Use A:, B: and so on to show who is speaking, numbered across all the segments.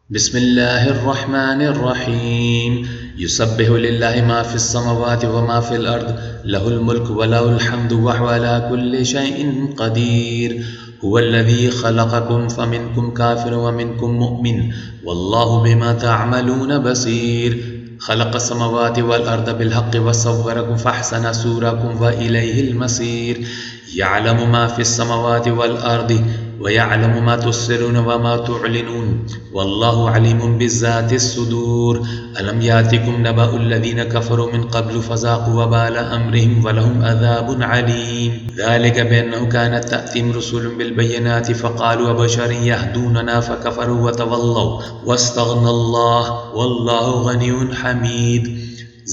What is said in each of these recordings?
A: बिस्मिल्लाहिर्रहमानिर्रहीम युसब्बिहु लिल्लाहि मा फिस समावाति व मा फिल अर्द लहुल मुल्क व लहुल हम्दु व हुवा अला कुल्लि शैइन क़दीर हुवल्लज़ी ख़लक़कुम फ़मिनकुम काफ़िरुन व मिनकुम मुअमिन वल्लाहु बिमा तअमलून बसीर ख़लक़स समावाति वल अर्द बिल हक़्क़ि व सव्वरकुम फ़अहसना सूरकुम व इलैहिल मसीर यअलमु मा फिस समावाति वल अर्दि व यअलमु मा तुस्सिरून व मा तुअलिनून वल्लाहु अलीमुम बिज़्ज़ातिस सुदूर अलम यातिकुम नबअुल लज़ीना कफ़रू मिन क़ब्लु फ़ज़ाक़ू वबाल अम्रिहिम व लहुम अज़ाबुन अलीम ज़ालिका बिअन्नहु कानत तअतीहिम रुसुलुहुम बिल बय्यिनाति फ़क़ालू अबशरन यहदूनना फ़कफ़रू व तवल्लव वस्तग़नल्लाहु वल्लाहु गनिय्युन हमीद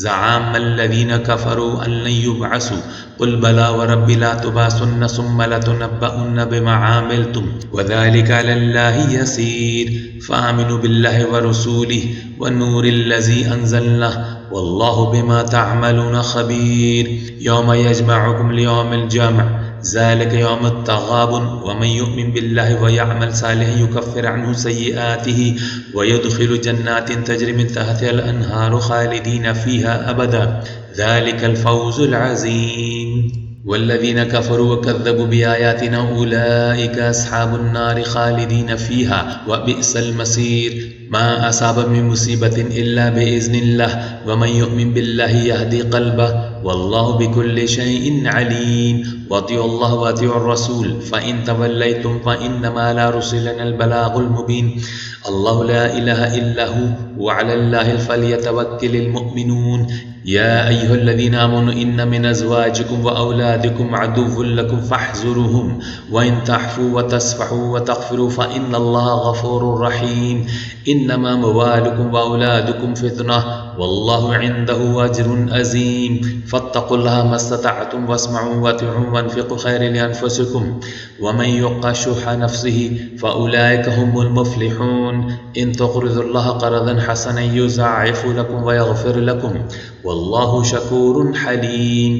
A: ज़अम अल्लज़ीना कफ़रू अन लन युबअसू क़ुल बला व रब्बी ला तुबअसुन्न सुम्मा लतुनब्बउन्न बिमा आमिलतुम व ज़ालिका अलल्लाहि यसीर फ़आमिनू बिल्लाहि व रसूलिहि व नूरिल्लज़ी अंज़लना वल्लाहु बिमा तअमलून ख़बीर यौम यजमअकुम लियौमिल जम्अ ज़ालिका यौमुत तग़ाबुन व मन युअमिन बिल्लाहि व यअमल सालिहन युकफ़्फिर अन्हु सय्यिआतिहि व युदख़िलहु जन्नातिन तजरी मिन तहतिहल अन्हारु ख़ालिदीन फ़ीहा अबदा ज़ालिकल फ़ौज़ुल अज़ीम वल्लज़ीन कफ़रू व कज़्ज़बू बिआयातिना उलाइका अस्हाबुन नारि ख़ालिदीन फ़ीहा व बिअसल मसीर मा असाब मिन मुसीबतिन इल्ला बिइज़्निल्लाह व मन युअमिन बिल्लाहि यहदि क़ल्बहु वल्लाहु बिकुल्लि शैइन अलीम व अतिउल्लाह व अतिउर रसूल फ़इन तवल्लैतुम फ़इन्नमा अला रुसुलिनल बलागुल मुबीन अल्लाहु ला इलाहा इल्ला हु व अलल्लाहि फ़ल्यतवक्किलिल मुअ्मिनून या अय्युहल्लज़ीना आमनू इन्न मिन अज़वाजिकुम व औलादिकुम अदुव्वुन लकुम फ़हज़ुरूहुम व इन तअफ़ू व तस्फ़हू व तग़फ़िरू फ़इन्नल्लाह गफ़ूरुर रहीम इन्नमा अम्वालुकुम व औलादुकुम फ़ित्नह वल्लाहु इन्दहु अज्रुन अज़ीम फ़त्तक़ुल्लाह मस्ततअतुम वस्मअू वअतिऊ वअन्फ़िक़ू ख़ैरन लिअन्फ़ुसिकुम व मन युक़्क़ शुह्ह नफ़्सिहि फ़उलाइका हुमुल मुफ़्लिहून इन तुक़रिज़ुल्लाह क़रज़न हसनन युज़ाइफ़ु लकुम व यग़फ़िर लकुम वल्लाहु शकूरुन हलीम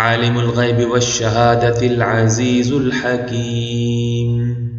A: आलिमुल ग़ैबि वश्शहादतिल अज़ीज़ुल हकीम।